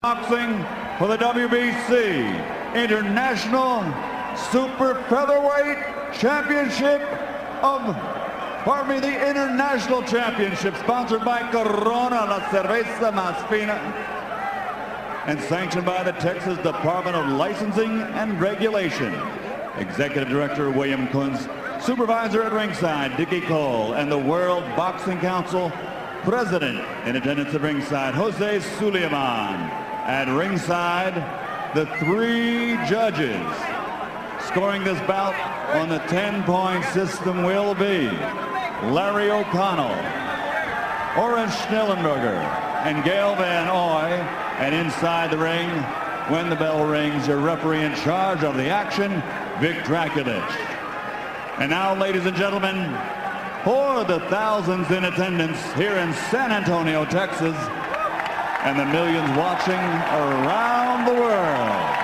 Boxing for the WBC International Super Featherweight Championship the International Championship, sponsored by Corona, la cerveza más fina, and sanctioned by the Texas Department of Licensing and Regulation. Executive Director William Kunz, Supervisor at ringside Dickie Cole, and the World Boxing Council President in attendance at ringside Jose Suleiman. At ringside, the three judges scoring this bout on the 10-point system will be Larry O'Connell, Oren Schnellenberger, and Gail Van Oy. And inside the ring, when the bell rings, your referee in charge of the action, Vic Draculich. And now, ladies and gentlemen, for the thousands in attendance here in San Antonio, Texas, and the millions watching around the world,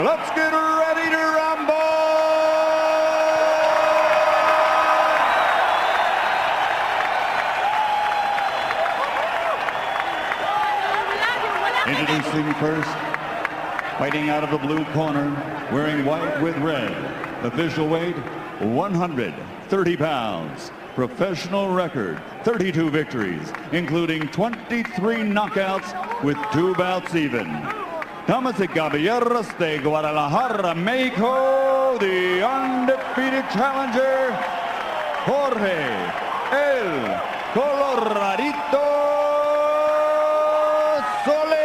let's get ready to rumble! Introducing first, fighting out of the blue corner, wearing white with red, official weight 130 pounds. Professional record, 32 victories, including 23 knockouts with 2 bouts even. Damas y caballeros de Guadalajara, Mexico, the undefeated challenger, Jorge El Coloradito Solis.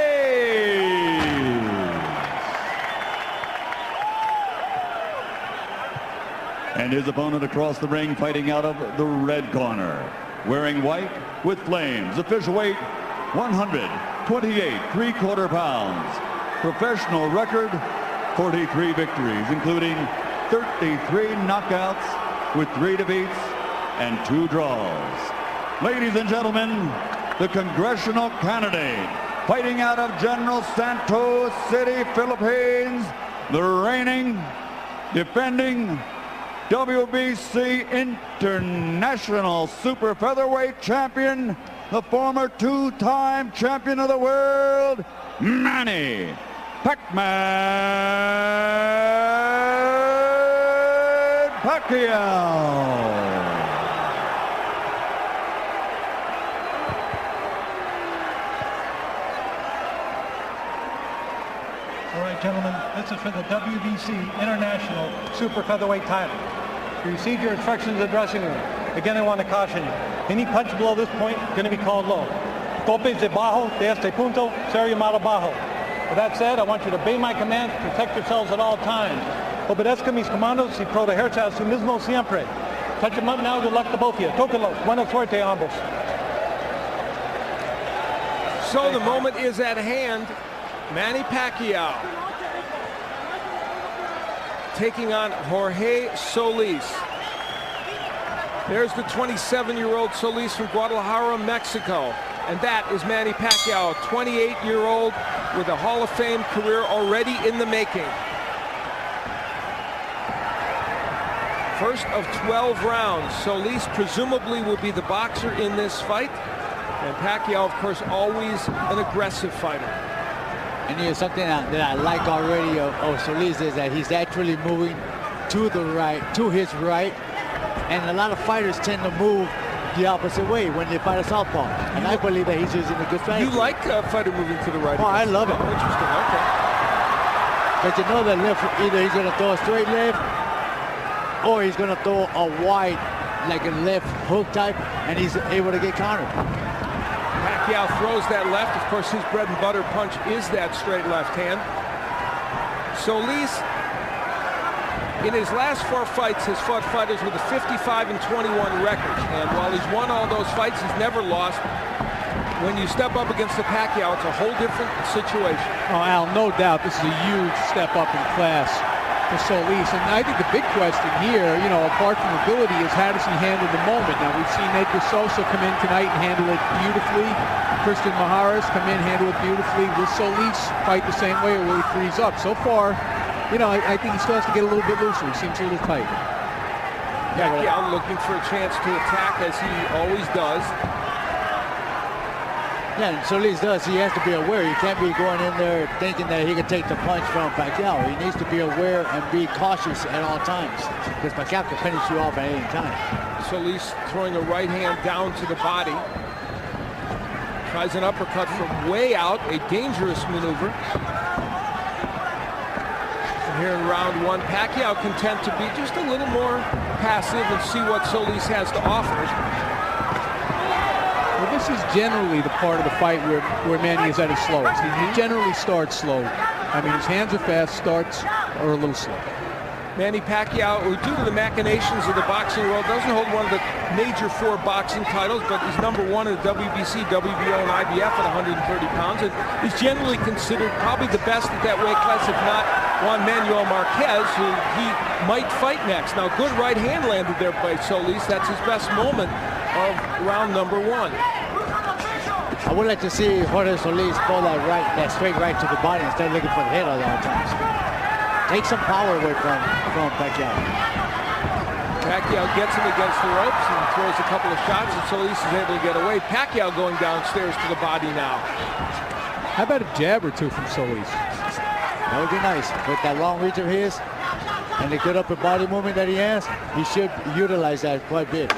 And his opponent across the ring, fighting out of the red corner, wearing white with flames. Official weight 128 3/4 pounds. Professional record 43 victories, including 33 knockouts with 3 defeats and 2 draws. Ladies and gentlemen, the congressional candidate fighting out of General Santos City, Philippines, the reigning, defending WBC International Super Featherweight Champion, the former 2-time champion of the world, Manny Pacquiao. All right, gentlemen, this is for the WBC International Super Featherweight title. You received your instructions in the dressing room. Again, I want to caution you. Any punch below this point is going to be called low. Golpes de bajo, de este punto, ser llamado bajo. With that said, I want you to obey my commands, protect yourselves at all times. Obedezca mis comandos y protegerse a sí mismo siempre. Touch them up now, good luck to both of you. Tóquenlos, buena suerte a ambos. So the moment is at hand. Manny Pacquiao taking on Jorge Solis. There's the 27-year-old Solis from Guadalajara, Mexico. And that is Manny Pacquiao, 28-year-old with a Hall of Fame career already in the making. First of 12 rounds. Solis presumably will be the boxer in this fight. And Pacquiao, of course, always an aggressive fighter. And here's something that I like already of Solis is that he's actually moving to the right, to his right. And a lot of fighters tend to move the opposite way when they fight a southpaw. And I believe that he's using a good strategy. You like a fighter moving to the right? Oh, I love it. Oh, interesting, okay. But you know that left, either he's going to throw a straight left or he's going to throw a wide, like a left hook type, and he's able to get countered. Pacquiao throws that left. Of course, his bread and butter punch is that straight left hand. Solis, in his last 4 fights, has fought fighters with a 55-21 record. And while he's won all those fights, he's never lost. When you step up against the Pacquiao, it's a whole different situation. Oh, Al, no doubt this is a huge step up in class for Solis. And I think the big question here, you know, apart from ability, is how does he handle the moment? Now, we've seen Edgar Sosa come in tonight and handle it beautifully. Christian Maharas come in, handle it beautifully. Will Solis fight the same way, or will he freeze up? So far, you know, I think he still has to get a little bit looser. He seems a little tight. Pacquiao looking for a chance to attack, as he always does. Yeah, and Solis does. He has to be aware. He can't be going in there thinking that he can take the punch from Pacquiao. He needs to be aware and be cautious at all times because Pacquiao can finish you off at any time. Solis throwing a right hand down to the body. Tries an uppercut from way out, a dangerous maneuver. And here in round one, Pacquiao content to be just a little more passive and see what Solis has to offer. Well, this is generally the part of the fight where Manny is at his slowest. He generally starts slow. I mean, his hands are fast, starts are a little slow. Manny Pacquiao, who due to the machinations of the boxing world, doesn't hold one of the major 4 boxing titles, but he's #1 in the WBC, WBO, and IBF at 130 pounds. And he's generally considered probably the best at that weight class, if not Juan Manuel Marquez, who he might fight next. Now, good right hand landed there by Solis. That's his best moment of round number 1. I would like to see Jorge Solis pull that straight right to the body instead of looking for the head all the times. Take some power away from Pacquiao. Pacquiao gets him against the ropes and throws a couple of shots, and Solis is able to get away. Pacquiao going downstairs to the body now. How about a jab or two from Solis? That would be nice. With that long reach of his and the good upper body movement that he has, he should utilize that quite a bit.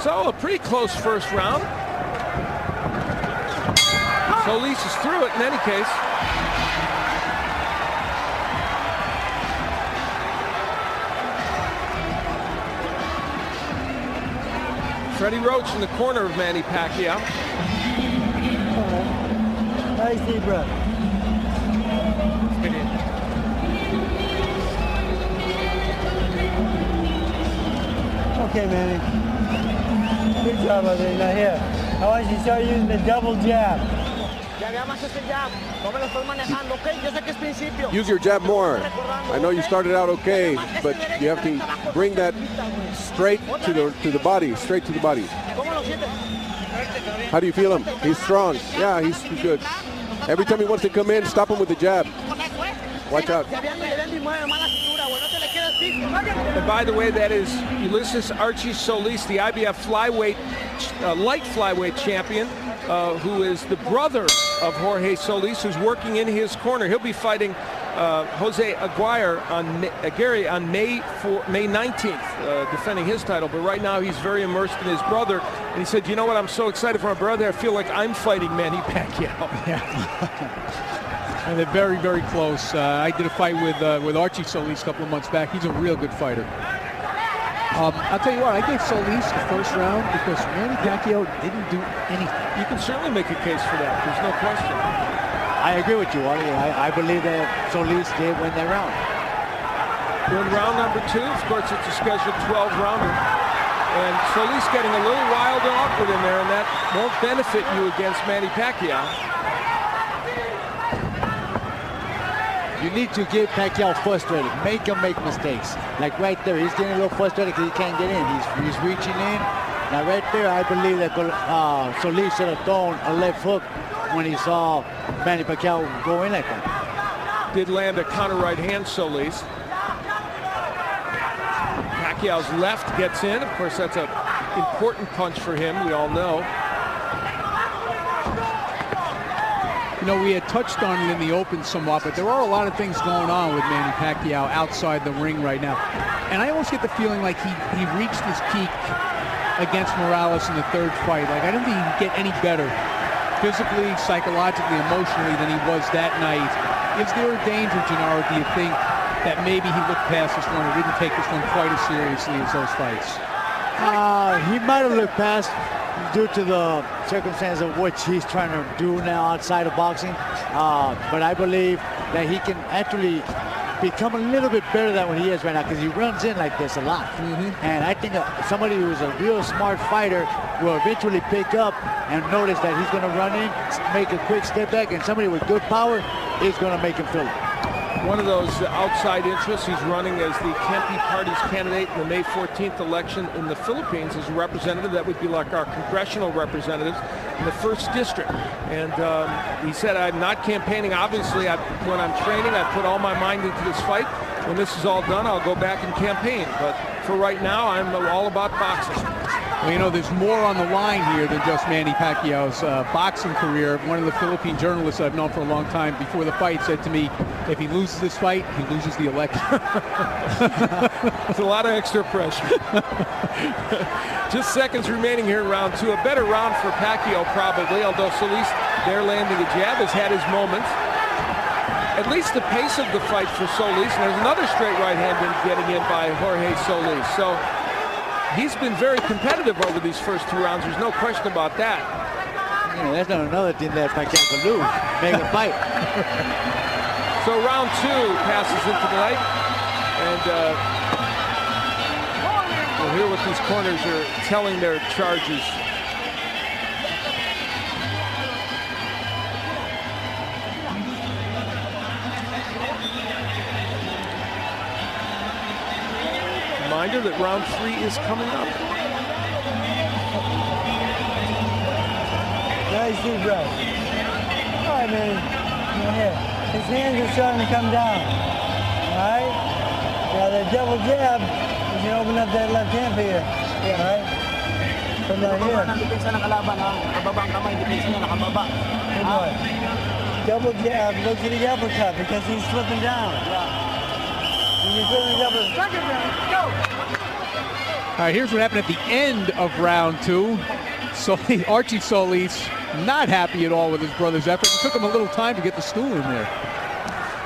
So a pretty close first round. Solis is through it in any case. Freddie Roach in the corner of Manny Pacquiao. Nice deep breath. Okay, Manny. Good job, I think. Now here, I want you to start using the double jab. Use your jab more. I know you started out okay, but you have to bring that straight to the body, straight to the body. How do you feel him? He's strong. Yeah, he's good. Every time he wants to come in, stop him with the jab. Watch out. And by the way, that is Ulysses Archie Solis, the IBF flyweight, light flyweight champion, who is the brother of Jorge Solis, who's working in his corner. He'll be fighting Jose Aguirre on May 19th, defending his title. But right now he's very immersed in his brother. And he said, you know what, I'm so excited for my brother, I feel like I'm fighting Manny Pacquiao. Yeah. And they're very, very close. I did a fight with Archie Solis a couple of months back. He's a real good fighter. I'll tell you what, I gave Solis the first round because Manny Pacquiao didn't do anything. You can certainly make a case for that. There's no question. I agree with you, Wally. I believe that Solis did win that round. We're in round number 2. Of course, it's a scheduled 12-rounder. And Solis getting a little wild and awkward in there, and that won't benefit you against Manny Pacquiao. You need to get Pacquiao frustrated. Make him make mistakes. Like right there, he's getting a little frustrated because he can't get in. He's reaching in. Now right there, I believe that Solis should have thrown a left hook when he saw Manny Pacquiao go in like that. Did land a counter right hand, Solis. Pacquiao's left gets in. Of course, that's an important punch for him, we all know. You know, we had touched on it in the open somewhat, but there are a lot of things going on with Manny Pacquiao outside the ring right now. And I almost get the feeling like he reached his peak against Morales in the third fight. Like, I don't think he can get any better physically, psychologically, emotionally than he was that night. Is there a danger, Gennaro, do you think, that maybe he looked past this one or didn't take this one quite as seriously as those fights? He might have looked past due to the circumstance of what he's trying to do now outside of boxing. But I believe that he can actually become a little bit better than what he is right now because he runs in like this a lot. And I think somebody who's a real smart fighter will eventually pick up and notice that he's going to run in, make a quick step back, and somebody with good power is going to make him feel it. One of those outside interests, he's running as the Kempe Party's candidate in the May 14th election in the Philippines as a representative. That would be like our congressional representatives in the 1st District. And he said, I'm not campaigning. Obviously, when I'm training, I put all my mind into this fight. When this is all done, I'll go back and campaign. But for right now, I'm all about boxing. Well, you know, there's more on the line here than just Manny Pacquiao's boxing career. One of the Philippine journalists I've known for a long time before the fight said to me, if he loses this fight, he loses the election. It's a lot of extra pressure. Just seconds remaining here in round 2. A better round for Pacquiao probably, although Solis there landing a jab has had his moments. At least the pace of the fight for Solis. And there's another straight right hand getting in by Jorge Solis. So he's been very competitive over these first 2 rounds. There's no question about that. Yeah, that's not another thing that Pacquiao can lose. Make a fight. So round 2 passes into the night. And we'll hear what these corners are telling their charges. Reminder that round 3 is coming up. Nice deep breath. All right, man. Right here. His hands are starting to come down. All right? Now the double jab, you can open up that left hand for you. All right? From right here. Good boy. Double jab, look to the uppercut because he's slipping down. All right, here's what happened at the end of round 2. Archie Solis not happy at all with his brother's effort. It took him a little time to get the stool in there.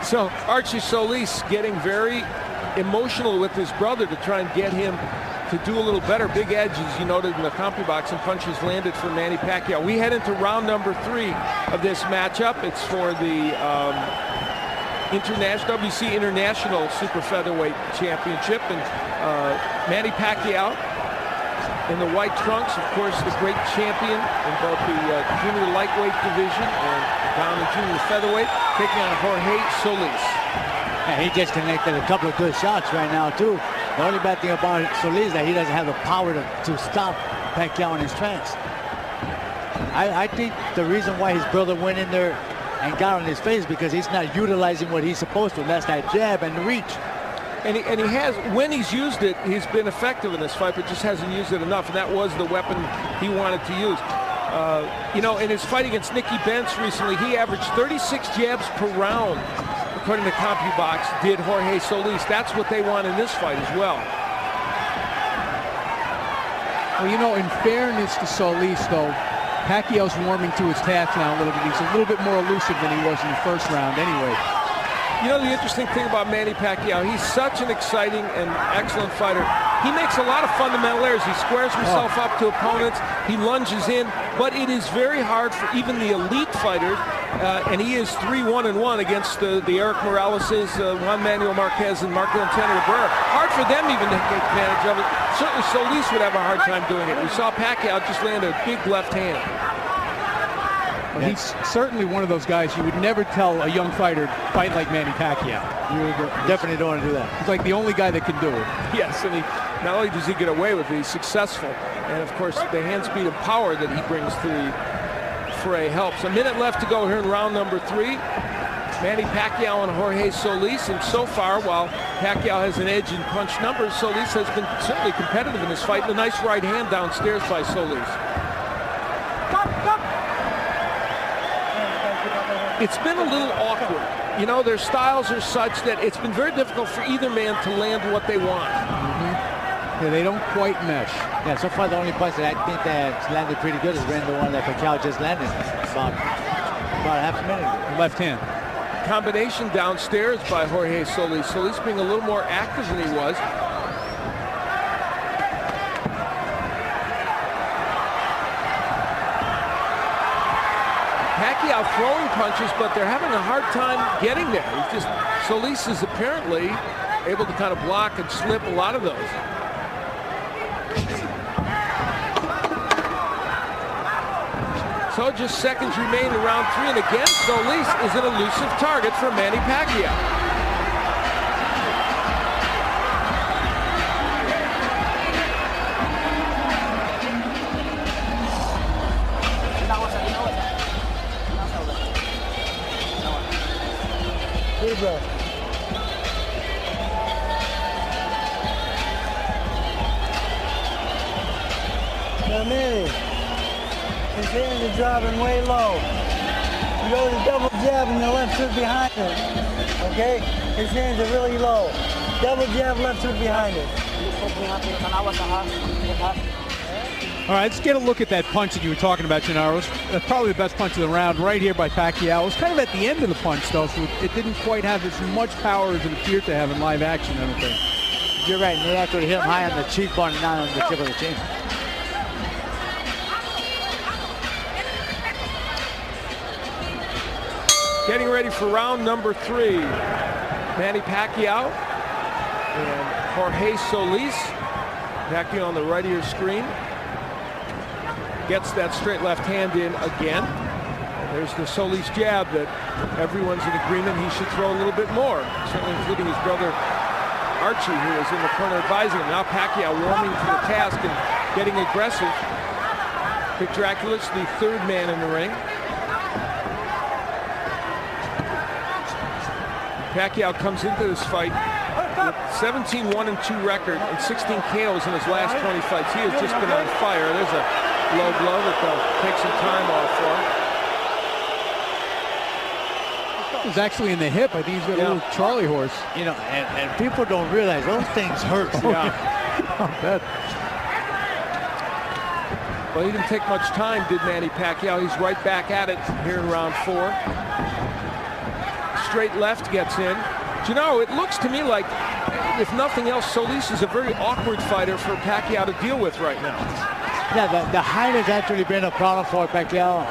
So Archie Solis getting very emotional with his brother to try and get him to do a little better. Big edge, as you noted in the CompuBox, and punches landed for Manny Pacquiao. We head into round number 3 of this matchup. It's for the WC International Super Featherweight Championship, and Manny Pacquiao in the white trunks, of course, the great champion in both the junior lightweight division and down in junior featherweight, taking on Jorge Solis. Yeah, he just connected a couple of good shots right now too. The only bad thing about Solis is that he doesn't have the power to stop Pacquiao in his trance. I think the reason why his brother went in there and got on his face because he's not utilizing what he's supposed to. And that's that jab and the reach. And he has, when he's used it, he's been effective in this fight, but just hasn't used it enough. And that was the weapon he wanted to use. You know, in his fight against Nicky Benz recently, he averaged 36 jabs per round, according to CompuBox, did Jorge Solis. That's what they want in this fight as well. Well, you know, in fairness to Solis, though, Pacquiao's warming to his task now a little bit. He's a little bit more elusive than he was in the first round anyway. You know, the interesting thing about Manny Pacquiao, he's such an exciting and excellent fighter. He makes a lot of fundamental errors. He squares himself up to opponents. He lunges in, but it is very hard for even the elite fighters, and he is 3-1-1 against the Eric Moraleses, Juan Manuel Marquez, and Marco Antonio Barrera. Hard for them even to take advantage of it. Certainly Solis would have a hard time doing it. We saw Pacquiao just land a big left hand. Well, he's certainly one of those guys you would never tell a young fighter fight like Manny Pacquiao. You definitely don't want to do that. He's like the only guy that can do it. Yes, and he not only does he get away with it, he's successful. And of course, the hand speed and power that he brings to the fray helps. A minute left to go here in round number 3. Manny Pacquiao and Jorge Solis, and so far, while Pacquiao has an edge in punch numbers, Solis has been certainly competitive in this fight. And a nice right hand downstairs by Solis. It's been a little awkward. You know, their styles are such that it's been very difficult for either man to land what they want. Yeah, they don't quite mesh. Yeah, so far the only punch that I think that's landed pretty good has been the one that Pacquiao just landed about a half a minute ago. Left hand. Combination downstairs by Jorge Solis. Solis being a little more active than he was. Pacquiao throwing punches, but they're having a hard time getting there. He's just, Solis is apparently able to kind of block and slip a lot of those. So just seconds remain in round 3, and again, Solis is an elusive target for Manny Pacquiao. But Manny, his hands are dropping way low. You go to the double jab and the left hook behind it. Okay? His hands are really low. Double jab, left hook behind it. All right, let's get a look at that punch that you were talking about, Gennaro. That's probably the best punch of the round right here by Pacquiao. It was kind of at the end of the punch, though, so it didn't quite have as much power as it appeared to have in live action, I don't think. You're right, and they actually hit him high on the cheekbone and not on the tip of the chin. Getting ready for round number 3. Manny Pacquiao and Jorge Solis. Pacquiao on the right of your screen. Gets that straight left hand in again. There's the Solis jab that everyone's in agreement he should throw a little bit more, certainly including his brother Archie, who is in the corner advising him. Now Pacquiao warming to the task and getting aggressive. Big Dracula's the third man in the ring. Pacquiao comes into this fight with 17-1-2 record and 16 KOs in his last 20 fights. He has just been on fire. There's a low blow that they'll take some time off for. It was actually in the hip. I think he's got a little Charlie horse. You know, and people don't realize those things hurt. I bet. Well, he didn't take much time, did Manny Pacquiao. He's right back at it here in round 4. Straight left gets in. You know, it looks to me like, if nothing else, Solis is a very awkward fighter for Pacquiao to deal with right now. Yeah, the height has actually been a problem for Pacquiao.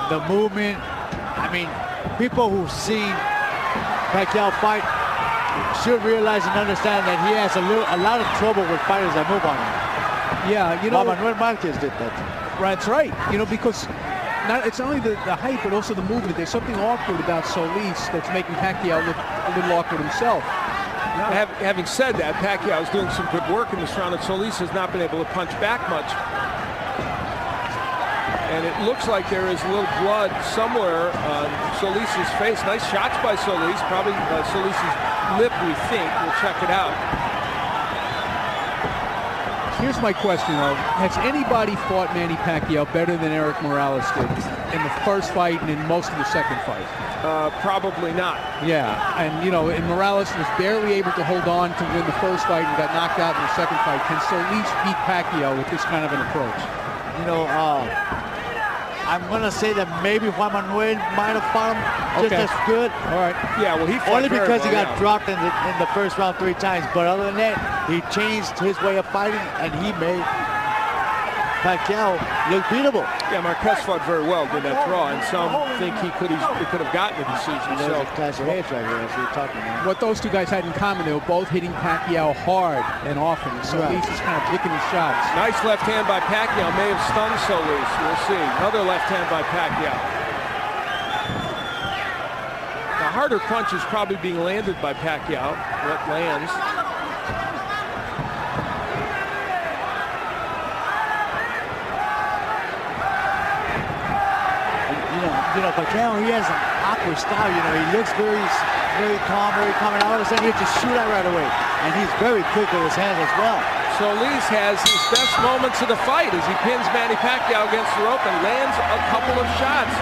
The movement. I mean, people who've seen Pacquiao fight should realize and understand that he has a lot of trouble with fighters that move on him. Yeah, you know, Manuel Marquez did that. That's right. You know, because it's not only the height, but also the movement. There's something awkward about Solis that's making Pacquiao look a little awkward himself. Having said that, Pacquiao is doing some good work in this round, and Solis has not been able to punch back much. And it looks like there is a little blood somewhere on Solis' face. Nice shots by Solis, probably Solis' lip, we think. We'll check it out. Here's my question, though. Has anybody fought Manny Pacquiao better than Eric Morales did in the first fight and in most of the second fight? Probably not. Yeah, and you know, and Morales was barely able to hold on to win the first fight and got knocked out in the second fight. Can Solis beat Pacquiao with this kind of an approach? You know, I'm going to say that maybe Juan Manuel might have fought him just as good. All right. Yeah, well, he fought only because he got dropped in the first round 3 times. But other than that, he changed his way of fighting, and he made Pacquiao look beatable. Yeah, Marquez fought very well in that draw, and some think he could have gotten a decision. There's a clash of heads right here, as we're talking about. What those two guys had in common, they were both hitting Pacquiao hard and often. So Solis is kind of picking his shots. Nice left hand by Pacquiao, may have stunned Solis. We'll see. Another left hand by Pacquiao. The harder punch is probably being landed by Pacquiao. What lands? You know, Pacquiao, he has an awkward style. You know, he looks very calm, and all of a sudden he just shoot out right away. And he's very quick with his hands as well. Solis has his best moments of the fight as he pins Manny Pacquiao against the rope and lands a couple of shots.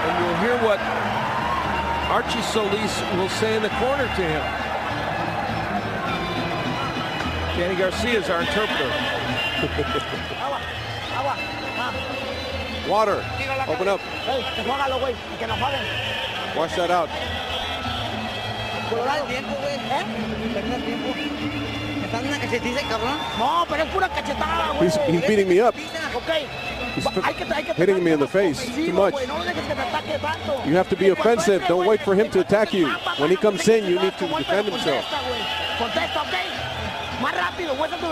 And you'll hear what Archie Solis will say in the corner to him. Danny Garcia is our interpreter. Water. Open up. Wash that out. He's beating me up. He's hitting me in the face too much. You have to be offensive. Don't wait for him to attack you. When he comes in, you need to defend himself.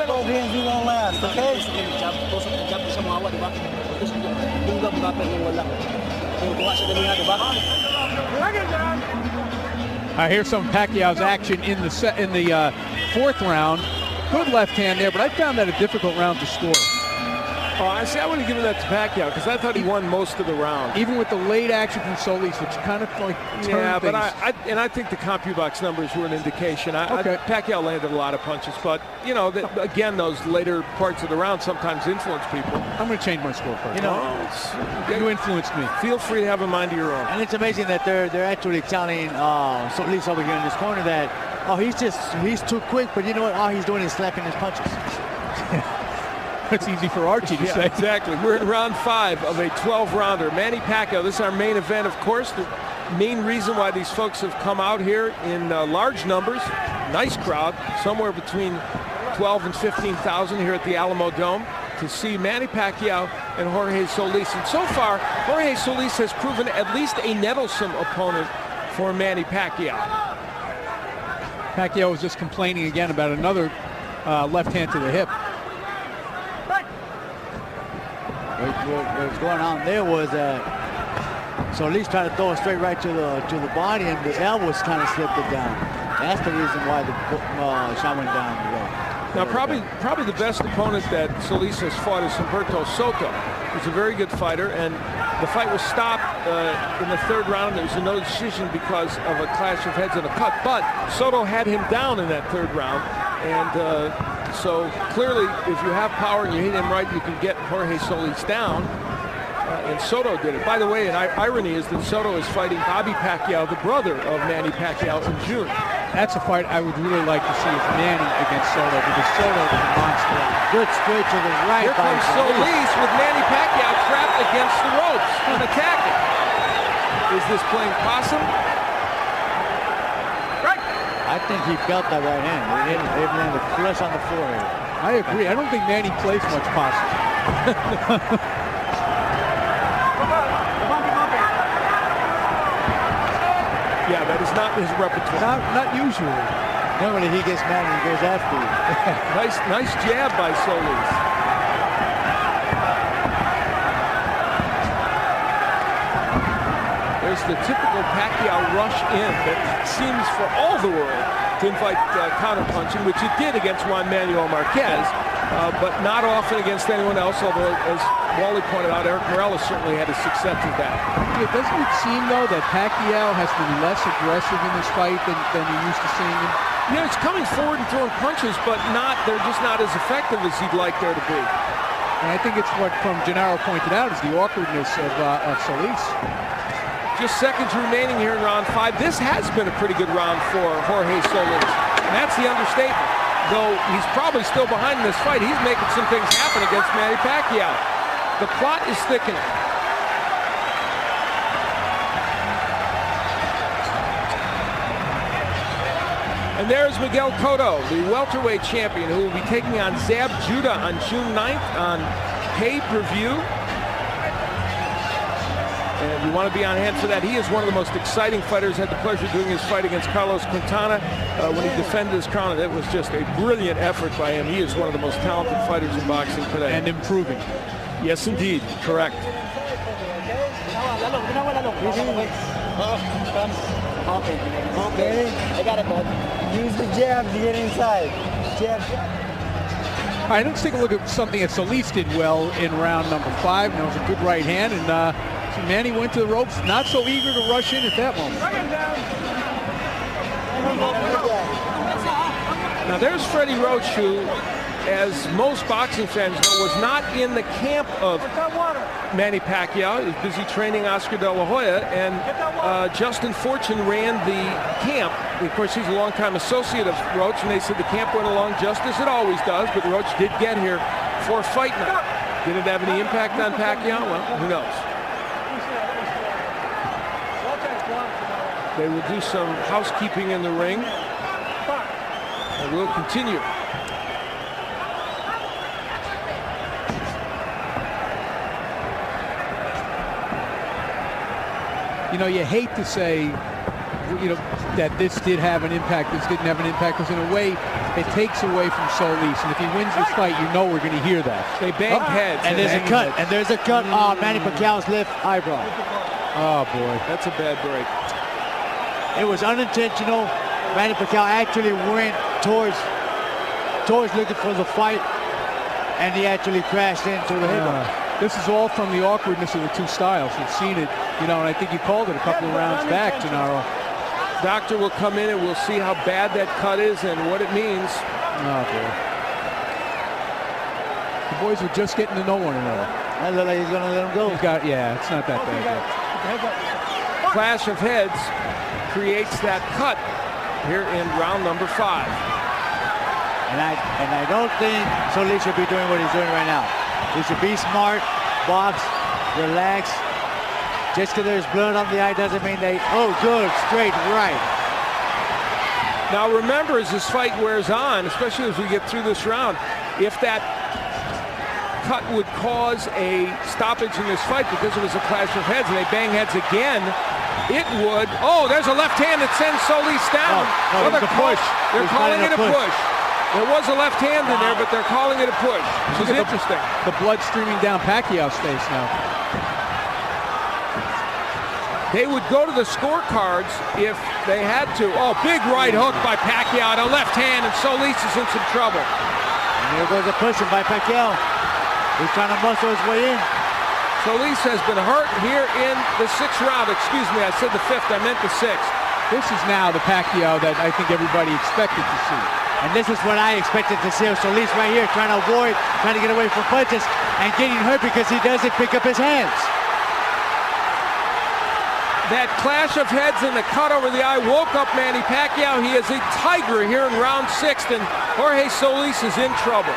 Those hands you won't last, okay? Here's some Pacquiao's action in the 4th round. Good left hand there, but I found that a difficult round to score. Oh, I see. I would have given that to Pacquiao because I thought he won most of the round. Even with the late action from Solis, which kind of like turned but things. I think the CompuBox numbers were an indication. Okay. Pacquiao landed a lot of punches, but you know, again, those later parts of the round sometimes influence people. I'm going to change my score first. You know, you influenced me. Feel free to have a mind of your own. And it's amazing that they're actually telling Solis over here in this corner that he's too quick, but you know what? All he's doing is slapping his punches. It's easy for Archie to say. Exactly. We're in round 5 of a 12-rounder. Manny Pacquiao, this is our main event, of course. The main reason why these folks have come out here in large numbers. Nice crowd, somewhere between 12 and 15,000 here at the Alamo Dome to see Manny Pacquiao and Jorge Solis. And so far, Jorge Solis has proven at least a nettlesome opponent for Manny Pacquiao. Pacquiao was just complaining again about another left hand to the hip. What was going on there was Solis tried to throw a straight right to the body, and the elbows kind of slipped it down. That's the reason why the shot went down below. Now, probably the best opponent that Solis has fought is Humberto Soto. He's a very good fighter, and the fight was stopped in the 3rd round. There was a no decision because of a clash of heads and a cut, but Soto had him down in that 3rd round, and so clearly, if you have power and you hit him right, you can get Jorge Solis down. And Soto did it. By the way, an irony is that Soto is fighting Bobby Pacquiao, the brother of Manny Pacquiao, in June. That's a fight I would really like to see is Manny against Soto, because Soto is a monster. Good straight to the right. Here comes Solis with Manny Pacquiao trapped against the ropes and attacking. Is this playing possum? I think he felt that right hand. They landed flush on the floor here. I agree. I don't think Manny plays much possum. Yeah, that is not his repertoire. Not usually. Normally he gets mad and he goes after you. Nice jab by Solis. There's the typical Pacquiao rush in that seems for all the world to invite counterpunching, which it did against Juan Manuel Marquez, but not often against anyone else, although, as Wally pointed out, Eric Morales certainly had his success with that. Yeah, doesn't it seem, though, that Pacquiao has been less aggressive in this fight than you're used to seeing him? Yeah, he's coming forward and throwing punches, but they're just not as effective as he'd like there to be. And I think it's what, from Gennaro pointed out, is the awkwardness of Solis. Just seconds remaining here in round 5. This has been a pretty good round for Jorge Solis, and that's the understatement. Though he's probably still behind in this fight, he's making some things happen against Manny Pacquiao. The plot is thickening. And there's Miguel Cotto, the welterweight champion, who will be taking on Zab Judah on June 9th on pay-per-view. And you want to be on hand for that. He is one of the most exciting fighters. Had the pleasure of doing his fight against Carlos Quintana when he defended his crown. It was just a brilliant effort by him. He is one of the most talented fighters in boxing today. And improving. Yes, indeed. Correct. Okay. I got it, bud. Use the jab to get inside. Jab. All right, let's take a look at something that Solis did well in round number 5. And it was a good right hand, and Manny went to the ropes, not so eager to rush in at that moment. Now there's Freddie Roach, who, as most boxing fans know, was not in the camp of Manny Pacquiao. He was busy training Oscar De La Hoya, and Justin Fortune ran the camp. Of course, he's a longtime associate of Roach, and they said the camp went along just as it always does, but Roach did get here for fight night. Did it have any impact on Pacquiao? Well, who knows? They will do some housekeeping in the ring, and we'll continue. You know, you hate to say, you know, that this did have an impact, this didn't have an impact, because in a way, it takes away from Solis. And if he wins this fight, you know we're going to hear that. They banged heads. And there's a cut. And there's a cut on Manny Pacquiao's left eyebrow. Oh, boy. That's a bad break. It was unintentional. Manny Pacquiao actually went towards looking for the fight. and he actually crashed into the headbutt. This is all from the awkwardness of the two styles. We've seen it, you know, and I think you called it a couple of rounds back, Gennaro. Doctor will come in and we'll see how bad that cut is and what it means. Oh, boy. The boys are just getting to know one another. That looks like he's going to let him go. Yeah, it's not that bad yet. Clash of heads creates that cut here in round number 5. And I don't think Solis should be doing what he's doing right now. He should be smart, box, relax. Just because there's blood on the eye doesn't mean they, oh, good, straight right. Now remember, as this fight wears on, especially as we get through this round, if that cut would cause a stoppage in this fight because it was a clash of heads and they bang heads again, it would. Oh, there's a left hand that sends Solis down. No, it's a push. They're calling it a push. There was a left hand in there, but they're calling it a push. Which is interesting. The blood streaming down Pacquiao's face now. They would go to the scorecards if they had to. Oh, big right hook by Pacquiao, and a left hand, and Solis is in some trouble. And here goes a pushing by Pacquiao. He's trying to muscle his way in. Solis has been hurt here in the 6th round. Excuse me, I said the 5th, I meant the 6th. This is now the Pacquiao that I think everybody expected to see. And this is what I expected to see of Solis right here, trying to avoid, trying to get away from punches, and getting hurt because he doesn't pick up his hands. That clash of heads and the cut over the eye woke up Manny Pacquiao. He is a tiger here in round 6, and Jorge Solis is in trouble.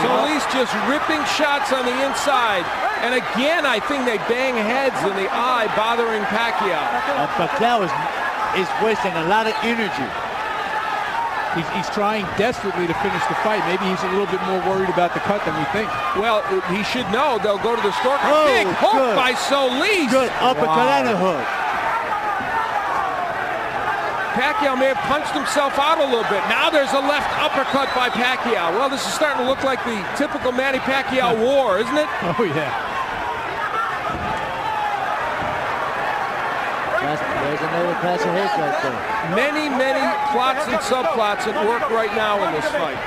Solis just ripping shots on the inside. And again, I think they bang heads in the eye, bothering Pacquiao. Pacquiao is wasting a lot of energy. He's trying desperately to finish the fight. Maybe he's a little bit more worried about the cut than we think. Well, he should know. They'll go to the scorecard. Oh, big hook good. by Solis. Good uppercut and a hook. Pacquiao may have punched himself out a little bit. Now there's a left uppercut by Pacquiao. Well, this is starting to look like the typical Manny Pacquiao war, isn't it? Oh, yeah. There's another clash of heads right there. Many, many plots and subplots at work right now in this fight.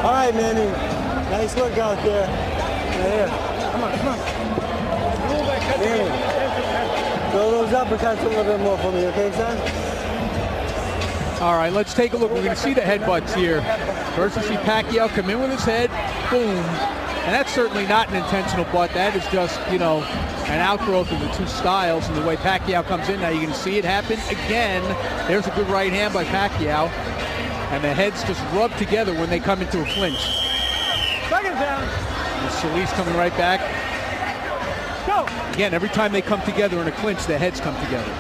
All right, Manny. Nice look out there. Right here. Come on, come on. Manny, throw those uppercuts a little bit more for me, okay, son? All right, let's take a look. We're going to see the headbutts here. First, we see Pacquiao come in with his head, boom. And that's certainly not an intentional butt. That is just, you know, an outgrowth of the two styles and the way Pacquiao comes in. Now you're going to see it happen again. There's a good right hand by Pacquiao. And the heads just rub together when they come into a clinch. Second down. And Solis coming right back. Go. Again, every time they come together in a clinch, the heads come together.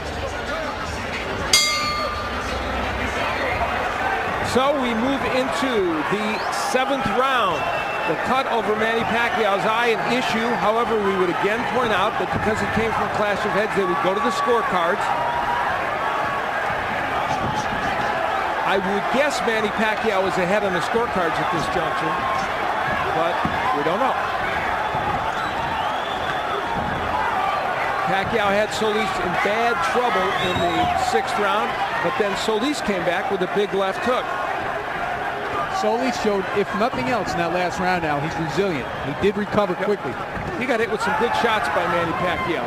So we move into the 7th round. The cut over Manny Pacquiao's eye, an issue. However, we would again point out that because it came from a clash of heads, they would go to the scorecards. I would guess Manny Pacquiao is ahead on the scorecards at this juncture, but we don't know. Pacquiao had Solis in bad trouble in the 6th round, but then Solis came back with a big left hook. Solis showed, if nothing else, in that last round now, he's resilient. He did recover quickly. He got hit with some good shots by Manny Pacquiao.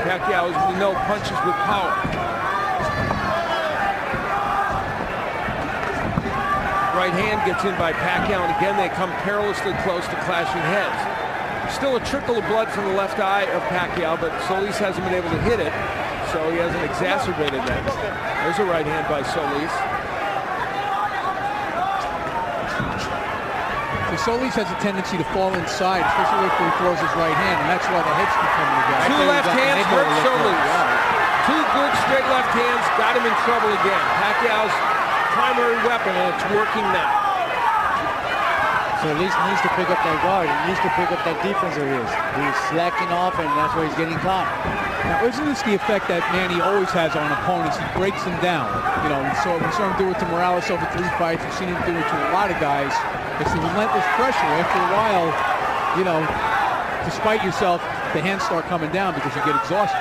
Pacquiao, as we know, punches with power. Right hand gets in by Pacquiao, and again they come perilously close to clashing heads. Still a trickle of blood from the left eye of Pacquiao, but Solis hasn't been able to hit it, so he hasn't exacerbated that. There's a right hand by Solis. So Solis has a tendency to fall inside, especially if he throws his right hand, and that's why the heads keep coming together. Two left hands hurt Solis. Two good straight left hands got him in trouble again. Pacquiao's primary weapon, and it's working now. So at least needs to pick up that guard. He needs to pick up that defense of his. He's slacking off, and that's where he's getting caught. Now, isn't this the effect that Manny always has on opponents? He breaks them down. You know, we saw him do it to Morales over 3 fights. We've seen him do it to a lot of guys. It's the relentless pressure. After a while, you know, despite yourself, the hands start coming down because you get exhausted.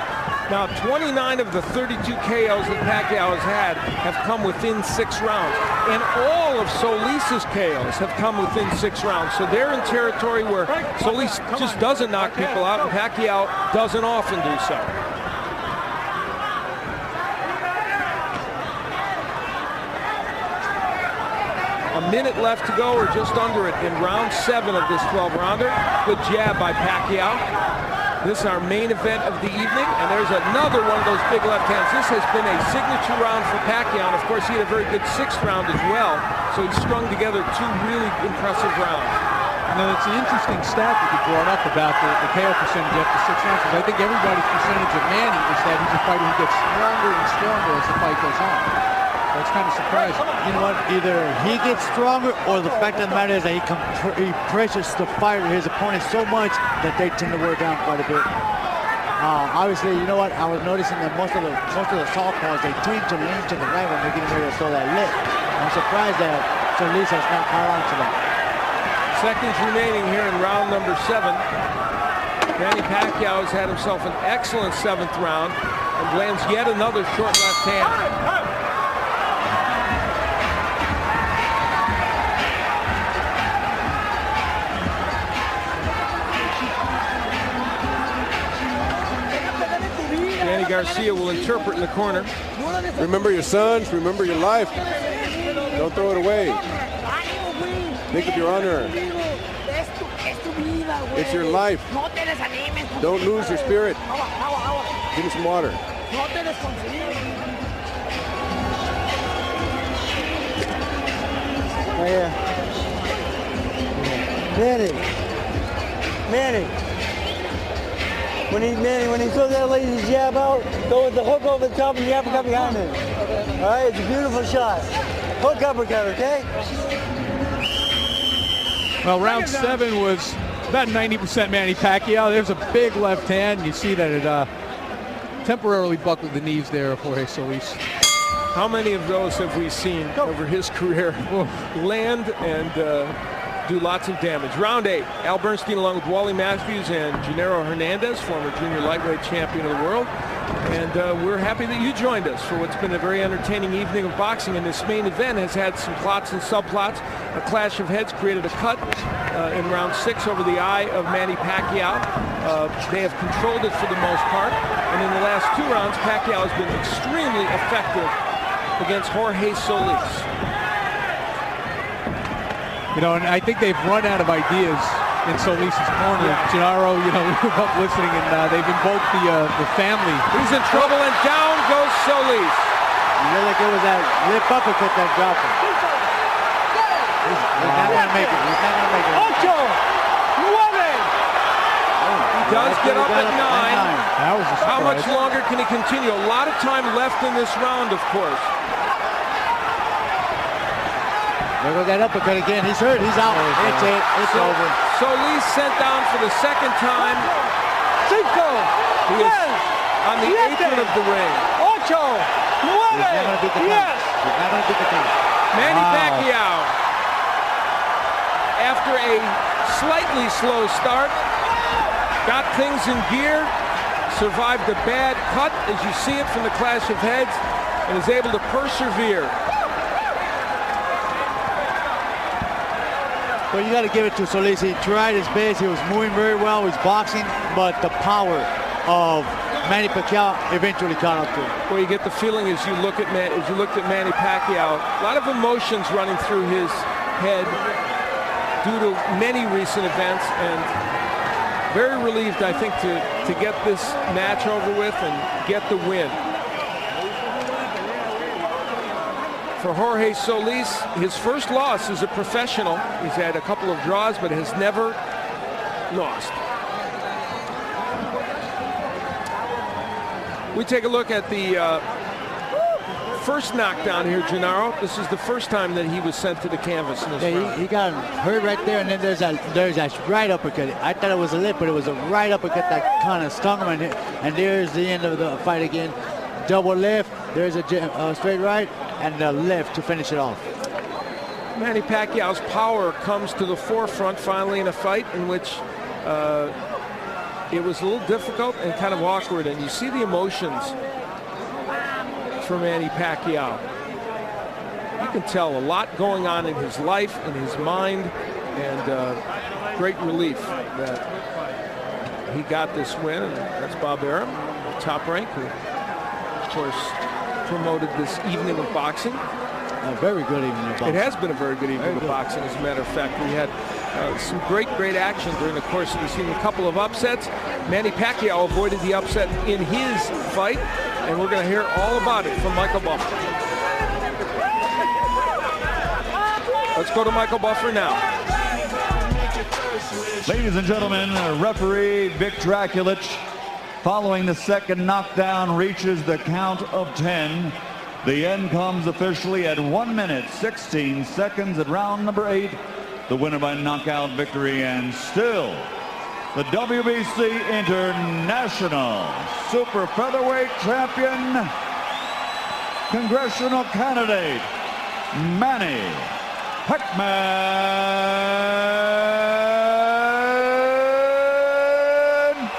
Now, 29 of the 32 KOs that Pacquiao has had have come within 6 rounds. And all of Solis's KOs have come within 6 rounds. So they're in territory where Solis just doesn't knock people out, and Pacquiao doesn't often do so. A minute left to go, or just under it, in round 7 of this 12-rounder. Good jab by Pacquiao. This is our main event of the evening, and there's another one of those big left hands. This has been a signature round for Pacquiao, and of course he had a very good 6th round as well, so he strung together 2 really impressive rounds. Now, it's an interesting stat that you brought up about the KO percentage after 6 rounds, because I think everybody's percentage of Manny is that he's a fighter who gets stronger and stronger as the fight goes on. So it's kind of surprising. You know what? Either he gets stronger, or the fact of the matter is that he pressures the fighter, his opponent, so much that they tend to wear down quite a bit. Obviously, you know what? I was noticing that most of the southpaws, they tend to lean to the right when they're getting ready to throw that lift. I'm surprised that Solis has not caught on to that. Seconds remaining here in round number 7. Manny Pacquiao has had himself an excellent 7th round and lands yet another short left hand. Danny Garcia will interpret in the corner. Remember your sons, remember your life. Don't throw it away. Think of your honor. It's your life. Don't lose your spirit. Give me some water. Right here. Manny. When he throws that lazy jab out, go with the hook over the top and the uppercut behind him. All right, it's a beautiful shot. Hook uppercut, okay? Well, round 7 was about 90% Manny Pacquiao. There's a big left hand. You see that it temporarily buckled the knees there of Jorge Solis. How many of those have we seen over his career land and do lots of damage? Round 8, Al Bernstein along with Wally Matthews and Gennaro Hernandez, former junior lightweight champion of the world. And we're happy that you joined us for what's been a very entertaining evening of boxing. And this main event has had some plots and subplots. A clash of heads created a cut in round 6 over the eye of Manny Pacquiao. They have controlled it for the most part. And in the last 2 rounds, Pacquiao has been extremely effective against Jorge Solis. You know, and I think they've run out of ideas in Solis' corner. Gennaro, you know, we were up listening, and they've invoked the family. He's in trouble, and down goes Solis. You look like it was that lip uppercut that dropped him. He's not going to make it. He's not going to make it. Ocho! Nueve! He does get up at 9. That was a surprise. How much longer can he continue? A lot of time left in this round, of course. There goes that uppercut again. He's hurt. He's out. It's it. It's over. Solis sent down for the 2nd time. Cinco! He is on the apron of the ring. Ocho! Nueve! He's not going to beat the count. He's not going to beat the count. Manny Pacquiao, after a slightly slow start, got things in gear, survived a bad cut, as you see it from the clash of heads, and is able to persevere. Well, you got to give it to Solis. He tried his best. He was moving very well. He was boxing, but the power of Manny Pacquiao eventually caught up to him. Well, you get the feeling as you looked at Manny Pacquiao, a lot of emotions running through his head due to many recent events, and very relieved, I think, to get this match over with and get the win. For Jorge Solis, his first loss as a professional. He's had a couple of draws, but has never lost. We take a look at the first knockdown here, Gennaro. This is the first time that he was sent to the canvas in this round. He got hurt right there, and then there's that right uppercut. I thought it was a lip, but it was a right uppercut that kind of stung him, and there's the end of the fight again. Double left, there's a straight right, and the left to finish it off. Manny Pacquiao's power comes to the forefront finally in a fight in which it was a little difficult and kind of awkward, and you see the emotions for Manny Pacquiao. You can tell a lot going on in his life, in his mind, and great relief that he got this win. And that's Bob Arum, Top Rank, who, of course, promoted this evening of boxing. A very good evening of boxing. It has been a very good evening of boxing, as a matter of fact. We had some great action during the course of this evening. A couple of upsets. Manny Pacquiao avoided the upset in his fight, and we're going to hear all about it from Michael Buffer. Let's go to Michael Buffer now. Ladies and gentlemen, referee Vic Draculich, following the second knockdown, reaches the count of 10. The end comes officially at 1 minute, 16 seconds at round number 8. The winner by knockout victory, and still the WBC International Super Featherweight Champion, congressional candidate, Manny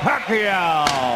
Pacquiao.